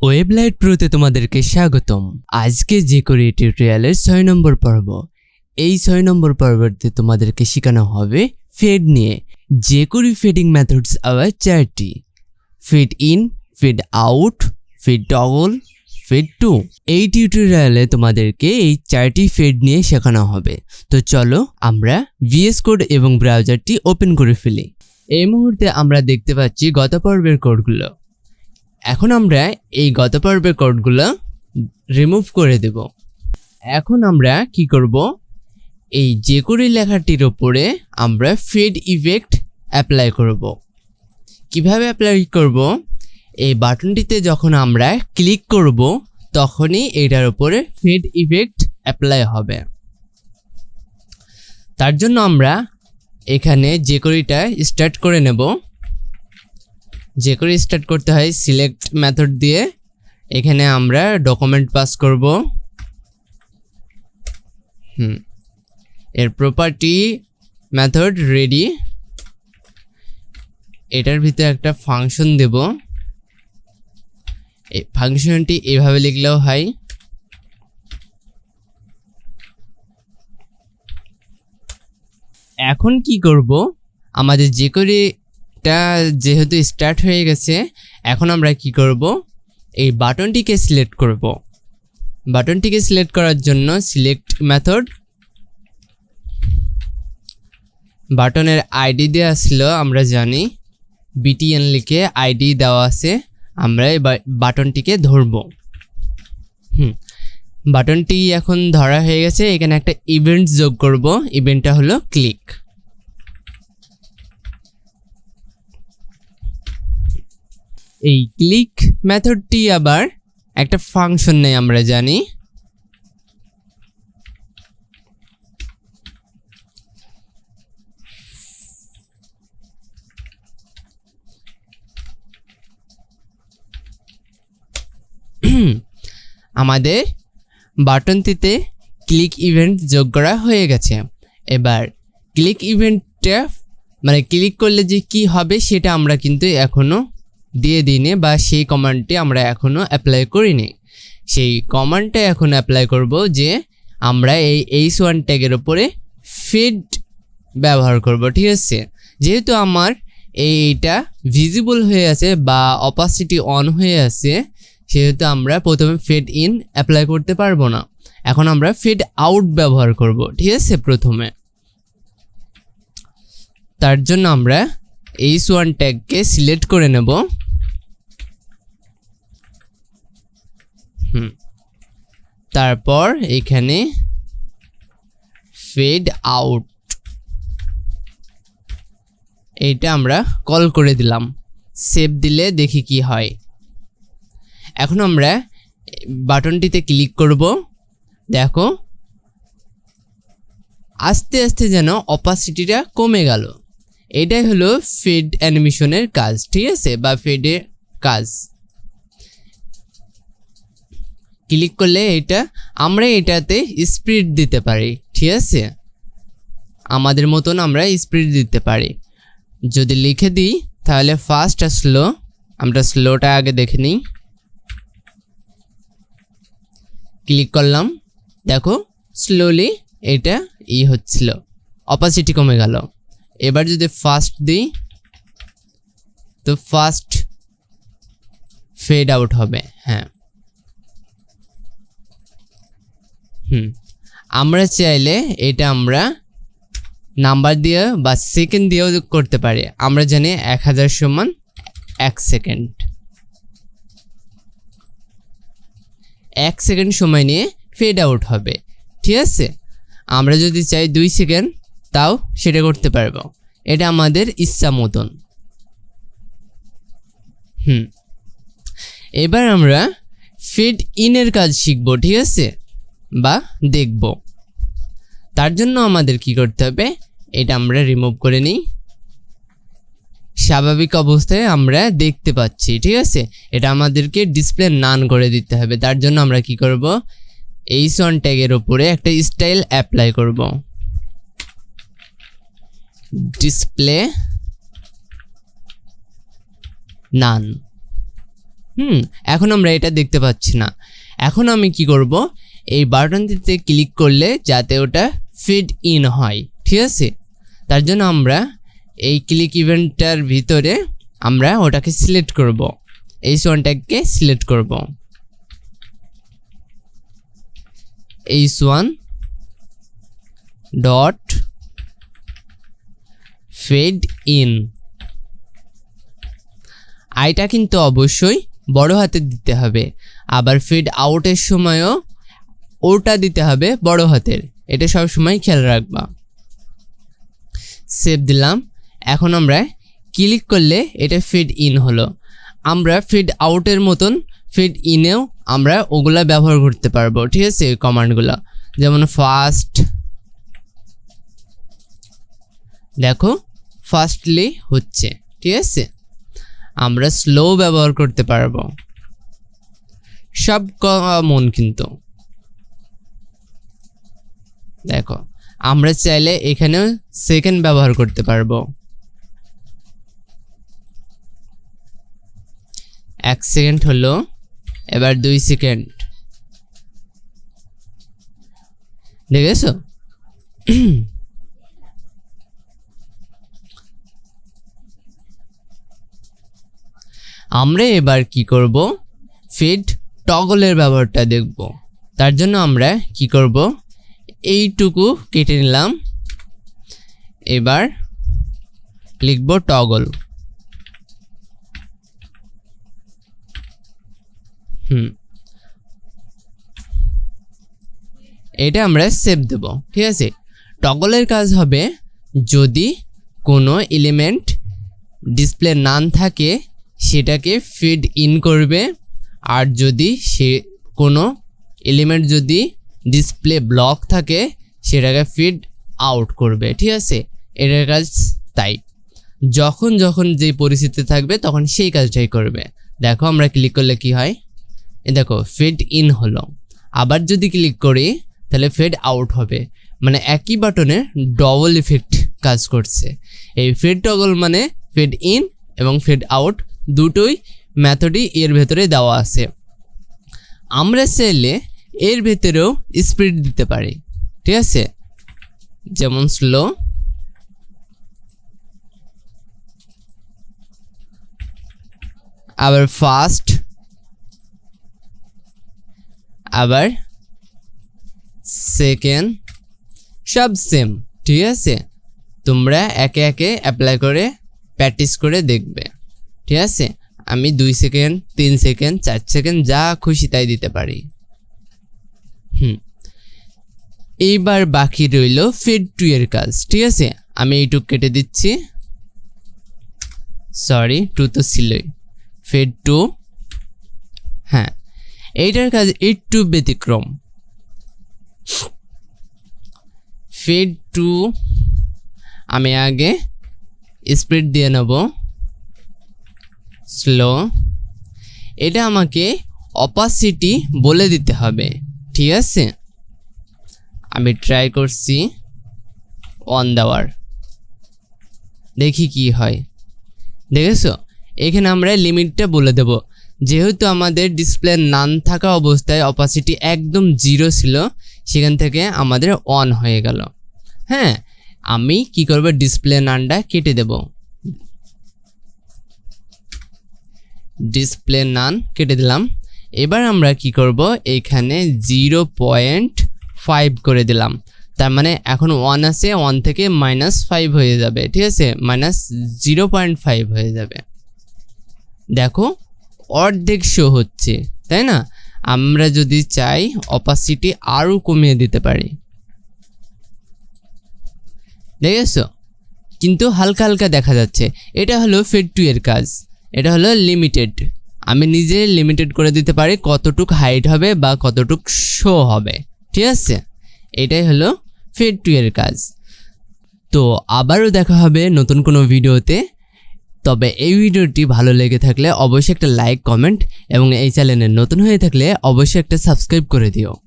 ওয়েবলাইট প্রোতে তোমাদেরকে স্বাগতম। আজকে jQuery টিউটোরিয়ালের 6 নম্বর পর্ব। এই 6 নম্বর পর্বতে তোমাদেরকে শেখানো হবে ফেড নিয়ে। jQuery ফিডিং মেথডস আবার 4টি: feed in, feed out, feed toggle, feed to. এই টিউটোরিয়ালে তোমাদেরকে এই 4টি ফিড নিয়ে শেখানো হবে। তো চলো আমরা VS কোড এবং ব্রাউজারটি ওপেন করে ফেলি। এই মুহূর্তে আমরা দেখতে পাচ্ছি গত পর্বের কোডগুলো। এখন আমরা এই গত পর্বের কোডগুলো রিমুভ করে দেব। এখন আমরা কি করব, এই jQuery লেখাটির উপরে আমরা ফিড ইফেক্ট অ্যাপ্লাই করব। কিভাবে অ্যাপ্লাই করব? এই বাটনটিতে যখন আমরা ক্লিক করব তখনই এটার উপরে ফিড ইফেক্ট অ্যাপ্লাই হবে। তার জন্য আমরা এখানে jQueryটা স্টার্ট করে নেব। jQuery স্টার্ট করতে হয় সিলেক্ট মেথড দিয়ে। এখানে আমরা ডকুমেন্ট পাস করব। এর প্রপার্টি মেথড রেডি, এটার ভিতরে একটা ফাংশন দেব। এই ফাংশনটি এভাবে লিখলেও হয়। এখন কি করব, আমাদের jQuery যেহেতু স্টার্ট হয়ে গেছে, এখন আমরা কি করব, এই বাটনটিকে সিলেক্ট করব। বাটনটিকে সিলেক্ট করার জন্য সিলেক্ট মেথড, বাটনের আইডি দেওয়া আসলো, আমরা জানি btn লিখে আইডি দেওয়া আছে। আমরা এই বাটনটিকে ধরব। বাটনটি এখন ধরা হয়ে গেছে। এখানে একটা ইভেন্ট যোগ করব। ইভেন্টটা হলো ক্লিক। এই ক্লিক মেথডটি আবার একটা ফাংশন নেই, আমরা জানি। আমাদের বাটনটিতে ক্লিক ইভেন্ট যোগ করা হয়ে গেছে। এবার ক্লিক ইভেন্টটা মানে ক্লিক করলে যে কি হবে সেটা আমরা কিন্তু এখনো দিয়ে দিইনি, বা সেই কমান্ডটি আমরা এখনো অ্যাপ্লাই করিনি। সেই কমান্ডটা এখন অ্যাপ্লাই করব যে আমরা এই h1 ট্যাগের উপরে ফিড ব্যবহার করব। ঠিক আছে, যেহেতু আমার এইটা ভিজিবল হয়ে আছে বা অপাসিটি অন হয়ে আছে, সেহেতু আমরা প্রথমে ফিড ইন অ্যাপ্লাই করতে পারবো না। এখন আমরা ফিড আউট ব্যবহার করব। ঠিক আছে, প্রথমে তার জন্য আমরা h1 ট্যাগকে সিলেক্ট করে নেব। তারপর এখানে ফিড আউট এইটা আমরা কল করে দিলাম। সেভ দিলে দেখি কি হয়। এখন আমরা বাটনটিতে ক্লিক করব। দেখো আস্তে আস্তে যেন অপাসিটিটা কমে গেল। এটাই হলো ফিড অ্যানিমেশনের কাজ। ঠিক আছে, বা ফিডের কাজ। ক্লিক করলে আমরা এটাতে স্পিড দিতে পারি। ঠিক আছে, আমাদের মতন আমরা স্পিড দিতে পারি। যদি লিখে দিই তাহলে ফাস্ট আর স্লো, আমরা স্লোটা আগে দেখে নিই। ক্লিক করলাম, দেখো স্লোলি এটা হচ্ছিল, অপাসিটি কমে গেল। এবার যদি ফাস্ট দিই তো ফাস্ট ফেড আউট হবে। হ্যাঁ, আমরা চাইলে এটা আমরা নাম্বার দিয়ে বা সেকেন্ড দিয়েও করতে পারি। আমরা জানি 1000 সমান 1 সেকেন্ড। 1 সেকেন্ড সময় নিয়ে ফেড আউট হবে। ঠিক আছে, আমরা যদি চাই 2 সেকেন্ড তাও সেটা করতে পারবো। এটা আমাদের ইচ্ছা মতন। এবার আমরা ফিড ইনের কাজ শিখব। ঠিক আছে, বা দেখব। তার জন্য আমাদের কি করতে হবে, এটা আমরা রিমুভ করে নিই। স্বাভাবিক অবস্থায় আমরা দেখতে পাচ্ছি। ঠিক আছে, এটা আমাদেরকে ডিসপ্লে নান করে দিতে হবে। তার জন্য আমরা কি করব, h1 ট্যাগের উপরে একটা স্টাইল অ্যাপ্লাই করব। ডিসপ্লে নান। এখন আমরা এটা দেখতে পাচ্ছি না। এখন আমি কি করব, এই বাটনটিতে ক্লিক করলে যাতে ওটা ফিড ইন হয়, ঠিক আছে। তার জন্য আমরা এই ক্লিক ইভেন্টটার ভিতরে আমরা ওটাকে সিলেক্ট করব, h1 ট্যাগকে সিলেক্ট করব, h1 ডট ফিড ইন। আইটা কিন্তু অবশ্যই বড় হাতে দিতে হবে, আবার ফিড আউটের সময়ও ওটা দিতে হবে বড় হাতের, এটা সব সময় খেয়াল রাখবা। সেভ দিলাম। এখন আমরা ক্লিক করলে এটা ফিড ইন হলো। আমরা ফিড আউটের মতন ফিড ইনেও আমরা ওগুলা ব্যবহার করতে পারবো, ঠিক আছে, কমান্ডগুলো। যেমন ফাস্ট, দেখো ফাস্টলি হচ্ছে, ঠিক আছে। আমরা স্লো ব্যবহার করতে পারবো, সব কমন কিন্তু। দেখো আমরা চাইলে এখানেও সেকেন্ড ব্যবহার করতে পারবো, 1 সেকেন্ড হলো, এবার 2 সেকেন্ড, দেখেছো। আমরা এবার কি করব, ফিড টগলের ব্যবহারটা দেখব। তার জন্য আমরা কি করব, এইটুকু কেটে নিলাম, এবার লিখব টগল। এটা আমরা সেভ দেব, ঠিক আছে। টগলের কাজ হবে যদি কোনো এলিমেন্ট ডিসপ্লে নান থাকে সেটাকে ফিড ইন করবে, আর যদি সে কোনো এলিমেন্ট যদি ডিসপ্লে ব্লক থাকে সেটাকে ফিড আউট করবে, ঠিক আছে। এটার কাজ তাই, যখন যখন যে পরিস্থিতি থাকবে তখন সেই কাজটাই করবে। দেখো আমরা ক্লিক করলে কি হয়, দেখো ফিড ইন হলো। আবার যদি ক্লিক করি তাহলে ফিড আউট হবে, মানে একই বাটনে ডবল ইফেক্ট কাজ করছে। এই ফিড টগল মানে ফিড ইন এবং ফিড আউট দুটোই মেথডই এর ভেতরে দেওয়া আছে। আমরা চাইলে এর ভেতরেও স্পিড দিতে পারি, ঠিক আছে, যেমন স্লো, আবার ফাস্ট, আবার সেকেন্ড, সব সেম, ঠিক আছে। তোমরা একে একে অ্যাপ্লাই করে প্র্যাকটিস করে দেখবে, ঠিক আছে। আমি 2 সেকেন্ড, 3 সেকেন্ড, 4 সেকেন্ড যা খুশি তাই দিতে পারি। এইবার বাকি রইল ফিড টু এর কাজ, ঠিক আছে। আমি এইটুক কেটে দিচ্ছি, সরি 2 তো ছিলই, ফিড টু। হ্যাঁ, এইটার কাজ একটু ব্যতিক্রম। ফিড টু আমি আগে স্পিড দিয়ে নেব, স্লো। এটা আমাকে অপাসিটি বলে দিতে হবে, ঠিক আছে। আমি ট্রাই করছি 1 দেওয়ার, দেখি কি হয়। দেখেছো, এখানে আমরা লিমিটটা বলে দেব। যেহেতু আমাদের ডিসপ্লে নান থাকা অবস্থায় অপাসিটি একদম 0 ছিল, সেখান থেকে আমাদের 1 হয়ে গেল। হ্যাঁ, আমি কি করব, ডিসপ্লে নানটা কেটে দেব, ডিসপ্লে নান কেটে দিলাম। এবার আমরা কি করব, এইখানে 0.5 করে দিলাম। তার মানে এখন 1 আছে, 1 থেকে -5 হয়ে যাবে, ঠিক আছে, -0.5 হয়ে যাবে। দেখো অর্ধেক শো হচ্ছে, তাই না। আমরা যদি চাই অপাসিটি আরও কমিয়ে দিতে পারি, দেখেছো, কিন্তু হালকা হালকা দেখা যাচ্ছে। এটা হলো ফিড টু এর কাজ, এটা হলো লিমিটেড। আমি নিজে লিমিটেড করে দিতে পারি কতটুক হাইট হবে বা কতটুক শো হবে, ঠিক আছে। এটাই হলো ফিড টু এর কাজ। তো আবারও দেখা হবে নতুন কোনো ভিডিওতে। তবে এই ভিডিওটি ভালো লেগে থাকলে অবশ্যই একটা লাইক, কমেন্ট এবং এই চ্যানেলে নতুন হয়ে থাকলে অবশ্যই একটা সাবস্ক্রাইব করে দিও।